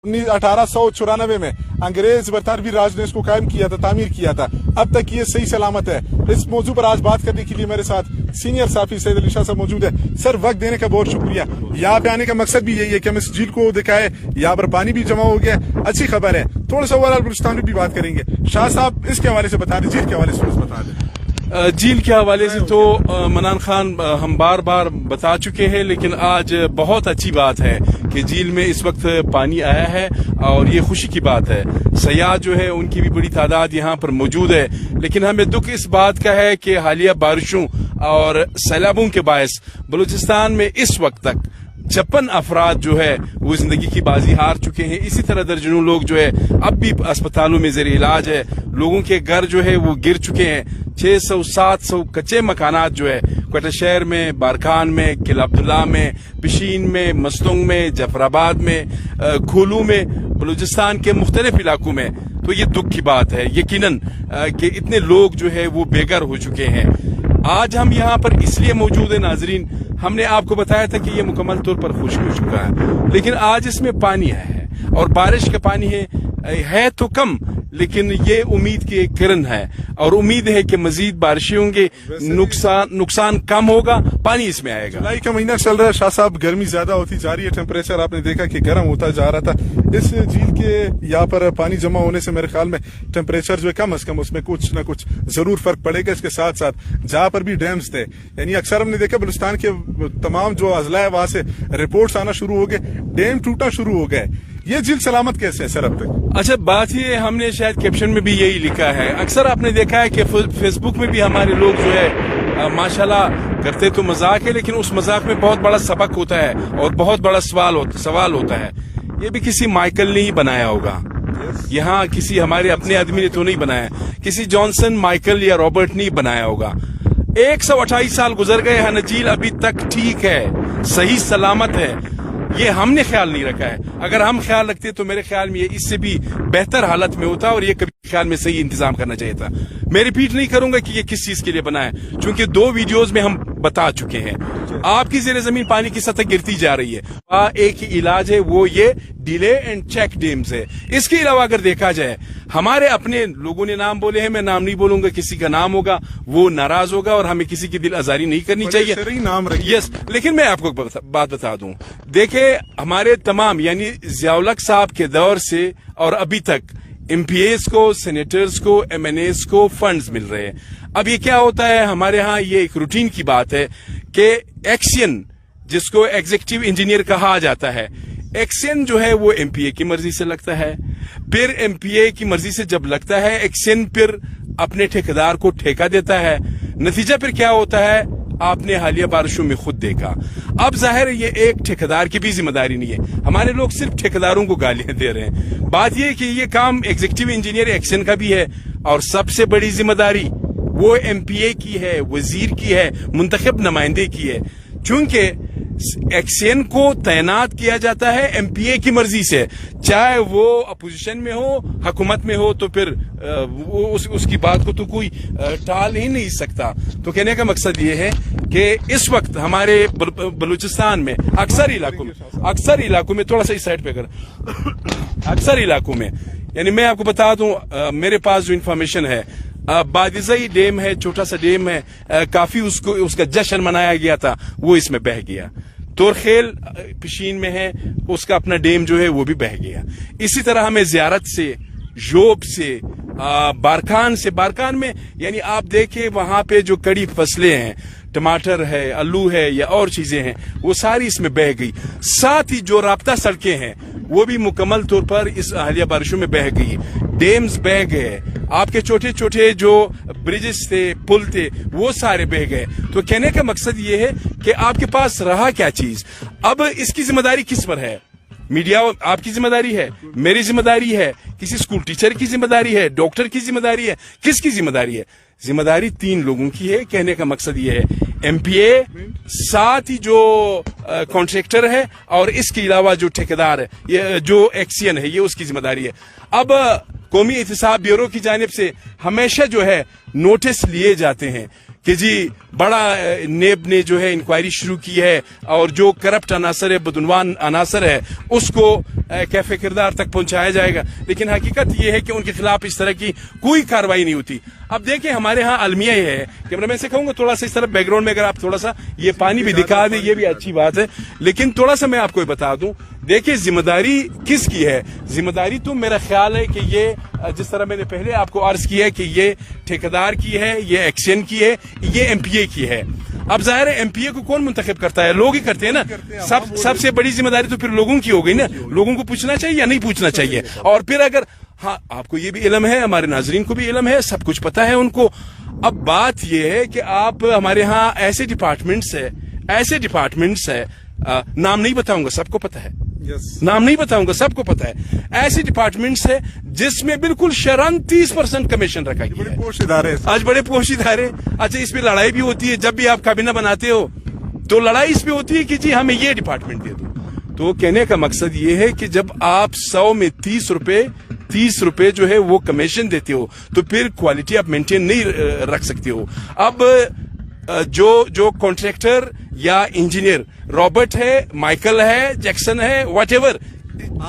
1894 में अंग्रेज बरतानवी राज ने इसको कायम किया था, तामीर किया था। अब तक ये सही सलामत है। इस मौजू पर आज बात करने के लिए मेरे साथ सीनियर साफी सैयद अली शाह साहब मौजूद है। सर, वक्त देने का बहुत शुक्रिया। यहाँ पे आने का मकसद भी यही है कि हम इस झील को दिखाए। यहाँ पर पानी भी जमा हो गया, अच्छी खबर है। थोड़ा सा ओवरऑल बलूचिस्तान में भी बात करेंगे। शाह साहब, इसके हवाले से बता दें, झील के हवाले से बता दें। झील के हवाले से तो मनान खान हम बार बार बता चुके हैं, लेकिन आज बहुत अच्छी बात है कि झील में इस वक्त पानी आया है और ये खुशी की बात है। सयाह जो है उनकी भी बड़ी तादाद यहाँ पर मौजूद है, लेकिन हमें दुख इस बात का है कि हालिया बारिशों और सैलाबों के बायस बलूचिस्तान में इस वक्त तक 56 अफराद जो है वो जिंदगी की बाजी हार चुके हैं। इसी तरह दर्जनों लोग जो है अब भी अस्पतालों में ज़ेरे इलाज है। लोगों के घर जो है वो गिर चुके हैं। 600-700 कच्चे मकानात जो है क्वार्टर शहर में, बारखान में, किला अब्दुल्ला में, पिशीन में, मस्तुंग में, जफराबाद में, खोलू में, बलूचिस्तान के मुख्तलिफ इलाकों में। तो ये दुख की बात है यकीनन कि इतने लोग जो है वो बेघर हो चुके हैं। आज हम यहाँ पर इसलिए मौजूद है नाजरीन, हमने आपको बताया था कि ये मुकम्मल तौर पर खुश्क हो चुका है, लेकिन आज इसमें पानी आया है और बारिश का पानी है तो कम, लेकिन ये उम्मीद की एक किरण है और उम्मीद है कि मजीद बारिशें होंगे, नुकसान कम होगा, पानी इसमें आएगा। जुलाई का महीना चल रहा है शाह साहब, गर्मी ज्यादा होती जा रही है, टेम्परेचर आपने देखा कि गर्म होता जा रहा था। इस झील के यहाँ पर पानी जमा होने से मेरे ख्याल में टेम्परेचर जो है कम अज कम उसमें कुछ न कुछ जरूर फर्क पड़ेगा। इसके साथ साथ जहाँ पर भी डैम्स थे, यानी अक्सर हमने देखा बलूचिस्तान के तमाम जो अजला है वहां से रिपोर्ट्स आना शुरू हो गए, डैम टूटना शुरू हो गए। ये झील सलामत कैसे है सर अब तक? अच्छा, बात ये हमने शायद कैप्शन में भी यही लिखा है। अक्सर आपने देखा है कि फेसबुक में भी हमारे लोग जो है माशाल्लाह करते तो मजाक है, लेकिन उस मजाक में बहुत बड़ा सबक होता है और बहुत बड़ा सवाल होता है। ये भी किसी माइकल ने ही बनाया होगा, यहाँ किसी हमारे अपने आदमी ने तो नहीं बनाया, किसी जॉनसन, माइकल या रॉबर्ट ने बनाया होगा। 128 साल गुजर गए हैं, झील अभी तक ठीक है, सही सलामत है। ये हमने ख्याल नहीं रखा है। अगर हम ख्याल रखते तो मेरे ख्याल में ये इससे भी बेहतर हालत में होता और ये कभी ख्याल में सही इंतजाम करना चाहिए था। मैं रिपीट नहीं करूंगा कि ये किस चीज के लिए बना है, क्योंकि 2 वीडियोस में हम बता चुके हैं। आपकी ज़ेरे जमीन पानी की सतह गिरती जा रही है। एक ही इलाज है, वो ये डिले एंड चेक डैम्स है। इसके अलावा अगर देखा जाए, हमारे अपने लोगों ने नाम बोले हैं, मैं नाम नहीं बोलूंगा, किसी का नाम होगा वो नाराज होगा और हमें किसी की दिल आजारी नहीं करनी चाहिए। नाम यस, लेकिन मैं आपको बात बता दूं, देखे हमारे तमाम यानी ज़ियाउल-हक साहब के दौर से और अभी तक एमपीएस को, सेनेटर्स को, एमएनएस को फंड्स मिल रहे हैं। अब ये क्या होता है, हमारे यहाँ ये एक रूटीन की बात है कि एक्शन, जिसको एग्जीक्यूटिव इंजीनियर कहा जाता है, एक्शन जो है वो एमपीए की मर्जी से लगता है। फिर एमपीए की मर्जी से जब लगता है एक्शन, फिर अपने ठेकेदार को ठेका देता है। नतीजा फिर क्या होता है, आपने हालिया बारिशों में खुद देखा। अब जाहिर है ये एक ठेकेदार की भी जिम्मेदारी नहीं है, हमारे लोग सिर्फ ठेकेदारों को गालियां दे रहे हैं। बात यह कि ये काम एग्जीक्यूटिव इंजीनियर एक्शन का भी है और सबसे बड़ी जिम्मेदारी वो एमपीए की है, वजीर की है, मुंतखब नुमाइंदे की है। चूंकि एक्शन को तैनात किया जाता है एमपीए की मर्जी से, चाहे वो अपोजिशन में हो, हुकूमत में हो, तो फिर उसकी बात को तो कोई टाल ही नहीं सकता। तो कहने का मकसद ये है कि इस वक्त हमारे बलूचिस्तान में अक्सर इलाकों में थोड़ा सा इस साइड पे कर अक्सर इलाकों में, यानी मैं आपको बता दूं, मेरे पास जो इंफॉर्मेशन है, बादिज़ई डैम है, छोटा सा डैम है, काफी उसका जश्न मनाया गया था, वो इसमें बह गया। तोरखेल पिशीन में है, उसका अपना डैम जो है वो भी बह गया। इसी तरह हमें ज़ियारत से, जोब से, बारखान में यानी आप देखें वहां पे जो कड़ी फसलें हैं, टमाटर है, आलू है या और चीजें हैं, वो सारी इसमें बह गई। साथ ही जो राब्ता सड़कें हैं वो भी मुकम्मल तौर पर इस हालिया बारिशों में बह गई। डैम्स बह गए, आपके छोटे छोटे जो ब्रिजेस थे, पुल थे, वो सारे बह गए। तो कहने का मकसद ये है कि आपके पास रहा क्या चीज। अब इसकी जिम्मेदारी किस पर है? मीडिया आपकी जिम्मेदारी है, मेरी जिम्मेदारी है, किसी स्कूल टीचर की जिम्मेदारी है, डॉक्टर की जिम्मेदारी है, किसकी जिम्मेदारी है? जिम्मेदारी 3 लोगों की है। कहने का मकसद ये है, एमपीए, साथ ही जो कॉन्ट्रैक्टर है और इसके अलावा जो ठेकेदार है, ये जो एक्शन है, ये उसकी जिम्मेदारी है। अब कौमी एहतसाब ब्यूरो की जानिब से हमेशा जो है नोटिस लिए जाते हैं کہ جی بڑا نیب نے جو ہے انکوائری شروع کی ہے اور جو کرپٹ عناصر ہے, بدعنوان عناصر ہے, اس کو کیفے کردار تک پہنچایا جائے گا. لیکن حقیقت یہ ہے کہ ان کے خلاف اس طرح کی کوئی کاروائی نہیں ہوتی. اب دیکھیں ہمارے ہاں المیہ یہ ہے, کیمرہ مین سے کہوں گا تھوڑا سا اس طرف بیک گراؤنڈ میں اگر آپ تھوڑا سا یہ پانی بھی دکھا دیں, یہ بھی اچھی بات ہے. لیکن تھوڑا سا میں آپ کو بتا دوں, دیکھیں ذمہ داری کس کی ہے. ذمہ داری تو میرا خیال ہے کہ یہ جس طرح میں نے پہلے آپ کو عرض کیا ہے کہ یہ ٹھیکیدار کی ہے, یہ ایکشن کی ہے, یہ ایم پی اے کی ہے. اب ظاہر ہے ایم پی اے کو کون منتخب کرتا ہے؟ لوگ ہی کرتے ہیں نا. سب سے بڑی ذمہ داری تو پھر لوگوں کی ہو گئی نا. لوگوں کو پوچھنا چاہیے یا نہیں پوچھنا چاہیے. اور پھر اگر ہاں آپ کو یہ بھی علم ہے, ہمارے ناظرین کو بھی علم ہے, سب کچھ پتا ہے ان کو. اب بات یہ ہے کہ آپ ہمارے ہاں ایسے ڈپارٹمنٹس ہے, نام نہیں بتاؤں گا, سب کو پتا ہے, نام نہیں بتاؤں گا, سب کو پتا ہے. ایسے ڈپارٹمنٹس ہے جس میں بالکل شرعاً 30% کمیشن رکھا گیا ہے. آج بڑے پوش ادارے. اچھا اس پہ لڑائی بھی ہوتی ہے, جب بھی آپ کابینہ بناتے ہو تو لڑائی اس پہ ہوتی ہے کہ جی ہمیں یہ ڈپارٹمنٹ دے دو. تو کہنے کا مقصد یہ ہے کہ جب آپ 100 میں 30 روپے جو ہے وہ کمیشن دیتے ہو تو پھر کوالٹی آپ مینٹین نہیں رکھ سکتے ہو. اب جو کانٹریکٹر یا انجینئر رابرٹ ہے, مائیکل ہے, جیکسن ہے, واٹ ایور,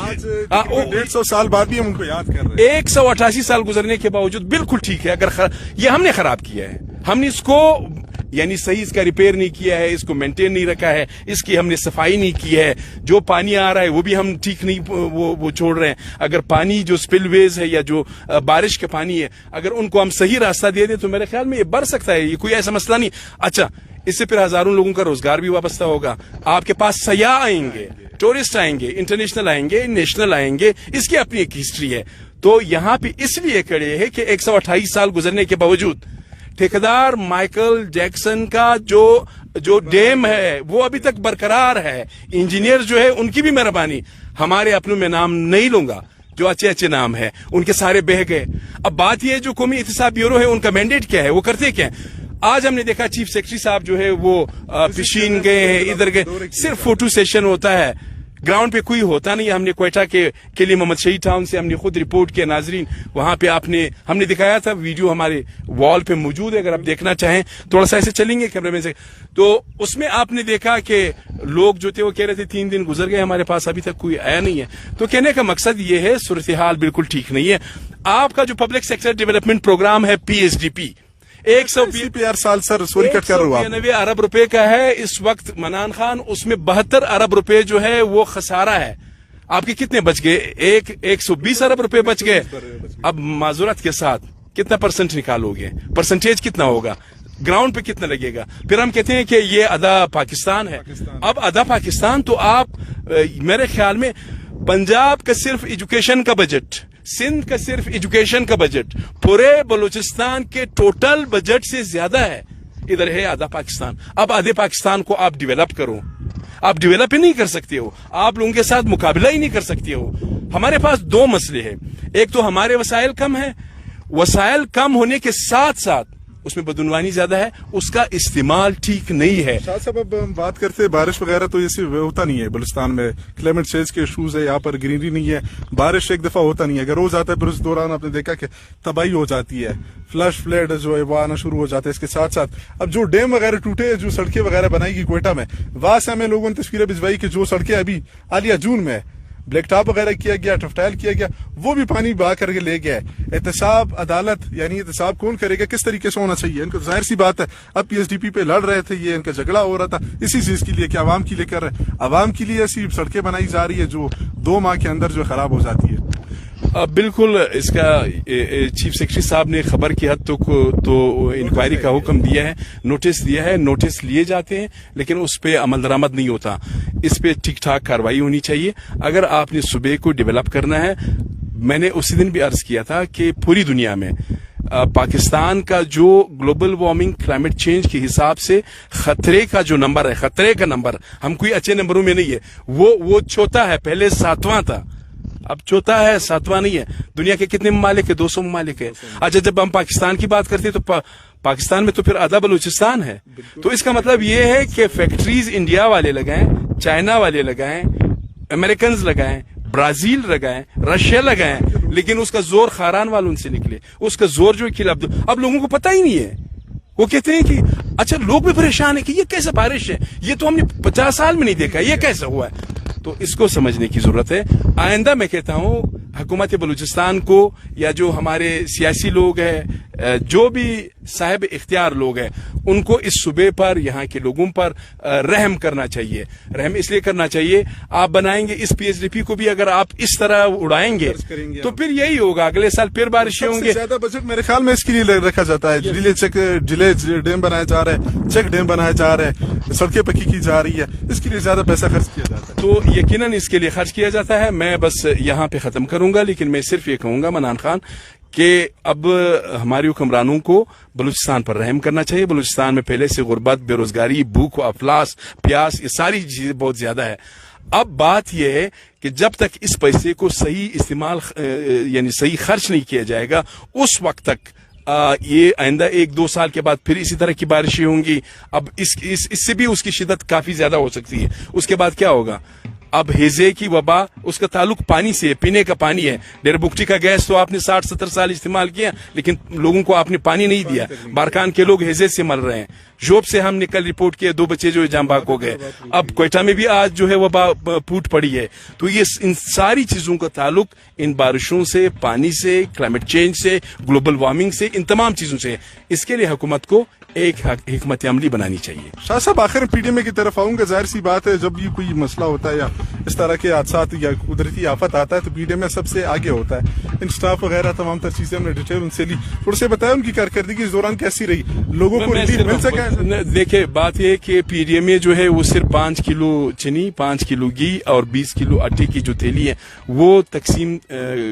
آج 150 سال بعد بھی ہم ان کو یاد کر رہے ہیں. 188 سال گزرنے کے باوجود بالکل ٹھیک ہے. اگر یہ ہم نے خراب کیا ہے, ہم نے اس کو یعنی صحیح اس کا ریپیئر نہیں کیا ہے, اس کو مینٹین نہیں رکھا ہے, اس کی ہم نے صفائی نہیں کی ہے. جو پانی آ رہا ہے وہ بھی ہم ٹھیک نہیں وہ چھوڑ رہے ہیں. اگر پانی جو سپل ویز ہے یا جو بارش کا پانی ہے, اگر ان کو ہم صحیح راستہ دے دیں تو میرے خیال میں یہ بڑھ سکتا ہے. یہ کوئی ایسا مسئلہ نہیں. اچھا اس سے پھر ہزاروں لوگوں کا روزگار بھی وابستہ ہوگا. آپ کے پاس سیاح آئیں گے, ٹورسٹ آئیں گے, انٹرنیشنل آئیں گے, نیشنل آئیں گے. اس کی اپنی ایک ہسٹری ہے. تو یہاں پہ اس لیے کھڑے ہے کہ 128 سال گزرنے کے باوجود ٹھیکیدار مائیکل جیکسن کا جو ڈیم ہے وہ ابھی تک برقرار ہے. انجینئر جو ہے ان کی بھی مہربانی, ہمارے اپنوں میں نام نہیں لوں گا, جو اچھے نام ہے ان کے سارے بہہ گئے. اب بات یہ ہے جو قومی احتساب بیورو ہے ان کا مینڈیٹ کیا ہے, وہ کرتے کیا ہیں؟ آج ہم نے دیکھا چیف سیکرٹری صاحب جو ہے وہ پشین گئے ہیں, ادھر گئے, صرف فوٹو سیشن ہوتا ہے, گراؤنڈ پہ کوئی ہوتا نہیں. ہم نے کوئٹہ کے لیے محمد شہید ٹاؤن سے ہم نے خود رپورٹ کیا. ناظرین وہاں پہ ہم نے دکھایا تھا, ویڈیو ہمارے وال پہ موجود ہے, اگر آپ دیکھنا چاہیں تھوڑا سا ایسے چلیں گے کیمرہ مین سے, تو اس میں آپ نے دیکھا کہ لوگ جو تھے وہ کہہ رہے تھے 3 دن گزر گئے, ہمارے پاس ابھی تک کوئی آیا نہیں ہے. تو کہنے کا مقصد یہ ہے صورتحال بالکل ٹھیک نہیں ہے. آپ کا جو پبلک سیکٹر ڈیولپمنٹ پروگرام ہے PSDP 192 ارب روپے کا ہے اس وقت منان خان, اس میں 72 ارب روپے جو ہے وہ خسارہ ہے. آپ کے کتنے بچ گئے؟ 120 ارب روپے بچ گئے. اب معذورت کے ساتھ کتنا پرسنٹ نکالو گے؟ پرسنٹیج کتنا ہوگا؟ گراؤنڈ پہ کتنا لگے گا؟ پھر ہم کہتے ہیں کہ یہ آدھا پاکستان ہے. اب آدھا پاکستان تو آپ میرے خیال میں پنجاب کا صرف ایجوکیشن کا بجٹ, سندھ کا صرف ایجوکیشن کا بجٹ پورے بلوچستان کے ٹوٹل بجٹ سے زیادہ ہے. ادھر ہے آدھا پاکستان. اب آدھے پاکستان کو آپ ڈیولپ کرو, آپ ڈیولپ ہی نہیں کر سکتے ہو, آپ لوگوں کے ساتھ مقابلہ ہی نہیں کر سکتے ہو. ہمارے پاس 2 مسئلے ہیں. ایک تو ہمارے وسائل کم ہیں, وسائل کم ہونے کے ساتھ ساتھ اس میں بدعنوانی زیادہ ہے, اس کا استعمال ٹھیک نہیں ہے. شاہ صاحب اب ہم بات کرتے ہیں بارش وغیرہ تو ایسے ہوتا نہیں ہے بلوچستان میں, کلائمیٹ چینج کے ایشوز ہے, یہاں پر گرینری نہیں ہے, بارش ایک دفعہ ہوتا نہیں ہے, اگر روز آتا ہے پھر اس دوران آپ نے دیکھا کہ تباہی ہو جاتی ہے, فلش فلڈ جو ہے وہ آنا شروع ہو جاتا ہے. اس کے ساتھ ساتھ اب جو ڈیم وغیرہ ٹوٹے, جو سڑکیں وغیرہ بنائی گئی کوئٹہ میں, وہاں سے ہمیں لوگوں نے تصویریں بھجوائی کہ جو سڑکیں ابھی حالیہ جون میں بلیک ٹاپ وغیرہ کیا گیا, ٹفٹائل کیا گیا, وہ بھی پانی بہا کر کے لے گیا ہے. احتساب عدالت یعنی احتساب کون کرے گا, کس طریقے سے ہونا چاہیے؟ ان کو ظاہر سی بات ہے اب PSDP پہ لڑ رہے تھے, یہ ان کا جھگڑا ہو رہا تھا اسی چیز کے لیے کہ عوام کے لیے کر رہے ہیں. عوام کے لیے ایسی سڑکیں بنائی جا رہی ہے جو 2 ماہ کے اندر جو خراب ہو جاتی ہے. بالکل اس کا چیف سیکرٹری صاحب نے خبر کی حد تک تو انکوائری کا حکم دیا ہے, نوٹس دیا ہے, نوٹس لیے جاتے ہیں لیکن اس پہ عمل درآمد نہیں ہوتا. اس پہ ٹھیک ٹھاک کاروائی ہونی چاہیے. اگر آپ نے صوبے کو ڈیولپ کرنا ہے, میں نے اسی دن بھی عرض کیا تھا کہ پوری دنیا میں پاکستان کا جو گلوبل وارمنگ کلائمیٹ چینج کے حساب سے خطرے کا جو نمبر ہے, خطرے کا نمبر, ہم کوئی اچھے نمبروں میں نہیں ہے, وہ چوتھا ہے, پہلے 7واں تھا, اب چوتھا ہے, 7واں نہیں ہے. دنیا کے کتنے ممالک ہے؟ 200 ممالک ہے. اچھا جب ہم پاکستان کی بات کرتے ہیں تو پاکستان میں تو پھر آدھا بلوچستان ہے. تو اس کا مطلب یہ ہے کہ فیکٹریز انڈیا والے لگائیں, چائنا والے لگائیں, امریکنز لگائیں, برازیل لگائیں, رشیا لگائیں, لیکن اس کا زور خاران والوں سے نکلے, اس کا زور جو اب لوگوں کو پتہ ہی نہیں ہے, वो कहते हैं कि अच्छा, लोग भी परेशान है कि ये कैसे बारिश है, ये तो हमने 50 साल में नहीं देखा, ये कैसे हुआ है। तो इसको समझने की जरूरत है। आइंदा मैं कहता हूं हुकूमत बलूचिस्तान को या जो हमारे सियासी लोग हैं, जो भी साहिब इख्तियार लोग हैं, उनको इस सूबे पर, यहाँ के लोगों पर रहम करना चाहिए। रहम इसलिए करना चाहिए, आप बनाएंगे इस PHDP को भी अगर आप इस तरह उड़ाएंगे तो फिर यही होगा, अगले साल फिर बारिशें होंगे। ज्यादा बजट मेरे ख्याल में इसके लिए रखा जाता है। जिले डैम बनाया जा रहा है, चेक डैम बनाया जा रहा है, सड़कें पक्की की जा रही है, इसके लिए ज्यादा पैसा खर्च किया जाता है। तो यकीनन इसके लिए खर्च किया जाता है। मैं बस यहाँ पे खत्म करूंगा, लेकिन मैं सिर्फ ये कहूंगा मनान खान कि अब हमारे हुक्मरानों को बलूचिस्तान पर रहम करना चाहिए। बलूचिस्तान में पहले से गुर्बत, बेरोजगारी, भूख, अफलास, प्यास, ये सारी चीजें बहुत ज्यादा है। अब बात यह है कि जब तक इस पैसे को सही इस्तेमाल यानी सही खर्च नहीं किया जाएगा, उस वक्त तक ये आइंदा 1-2 साल के बाद फिर इसी तरह की बारिशें होंगी। अब इससे भी उसकी शिद्दत काफी ज्यादा हो सकती है। उसके बाद क्या होगा? अब हेजे की वबा, उसका ताल्लुक पानी से है, पीने का पानी है। डेरबुक्टी का गैस तो आपने 60-70 साल इस्तेमाल किया, लेकिन लोगों को आपने पानी नहीं दिया। बारकान के लोग हेजे से मर रहे हैं। जोब से हमने कल रिपोर्ट किया 2 बच्चे जो जामबाग हो गए। अब कोयटा में भी आज जो है वबा फूट पड़ी है। तो ये इन सारी चीजों का ताल्लुक इन बारिशों से, पानी से, क्लाइमेट चेंज से, ग्लोबल वार्मिंग से, इन तमाम चीजों से। इसके लिए हुकूमत को एक हिकमत अमली बनानी चाहिए। शाह साहब, आखिर PDMA की तरफ आऊंगा। जाहिर सी बात है, जब भी कोई मसला होता है या इस तरह के हादसा या कुदरती आफत आता है तो PDMA सबसे आगे होता है। इन स्टाफ वगैरह तमाम तर चीजें हमने डिटेल उनसे ली। थोड़ा से बताया उनकी कारकर्दगी इस दौरान कैसी रही, लोगों को रिलीफ मिल सका? देखिए, बात यह कि PDMA जो है वो सिर्फ 5 किलो चीनी, 5 किलो घी और 20 किलो आटे की जो थैली है वो तकसीम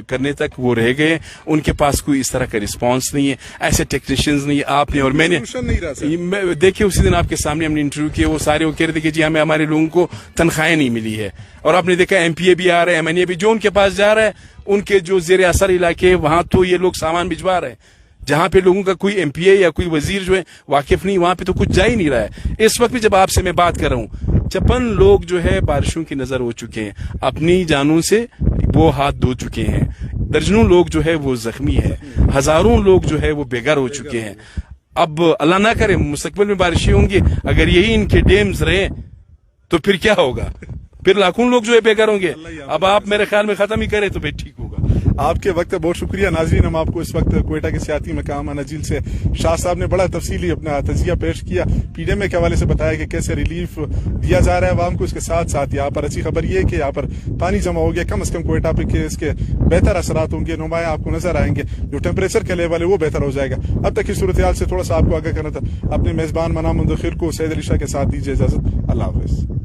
करने तक वो रह गए। उनके पास कोई इस तरह का रिस्पॉन्स नहीं है, ऐसे टेक्नीशियंस नहीं। आपने और मैंने देखिए, उसी दिन आपके सामने हमने इंटरव्यू किया, वो सारे वो कह रहे थे कि जी हमें हमारे लोगों को तनख्वाहें नहीं मिली है। और आपने देखा MPA भी आ रहे हैं, MNA भी, जो उनके पास जा रहा है, उनके जो जेर असर इलाके वहां तो ये लोग सामान भिजवा रहे हैं। जहां पे लोगों का कोई MPA या कोई वजीर जो है वाकिफ नहीं, वहां पे तो कुछ जा ही नहीं रहा है। इस वक्त भी जब आपसे मैं बात कर रहा हूँ, 56 लोग जो है बारिशों की नजर हो चुके हैं, अपनी जानों से वो हाथ धो चुके हैं। दर्जनों लोग जो है वो जख्मी है, हजारों लोग जो है वो बेघर हो चुके हैं। अब अल्लाह ना करे मुस्तकबिल में बारिशें होंगी, अगर यही इनके डैम्स रहे तो फिर क्या होगा? फिर लाखों लोग जो है बेघर होंगे। अब आप मेरे ख्याल में खत्म ही करें तो फिर ठीक होगा। आपके वक्त बहुत शुक्रिया। नाज़रीन, हम आपको इस वक्त क्वेटा के सियाती मकाम नजील से शाह साहब ने बड़ा तफसीली अपना तजिया पेश किया। PDMA के हवाले से बताया कि कैसे रिलीफ दिया जा रहा है आवाम को। इसके साथ साथ यहाँ पर अच्छी खबर ये है कि यहाँ पर पानी जमा हो गया, कम अज कम क्वेटा पे के इसके बेहतर असरात होंगे, नुमाया आपको नजर आएंगे। जो टेम्परेचर का लेवल है वो बेहतर हो जाएगा। अब तक की सूरत हाल से थोड़ा सा आपको आगाह करना था। अपने मेजबान मना मुंदखिर को सैयद अली शाह के साथ दीजिए इजाजत। अल्लाह हाफिज।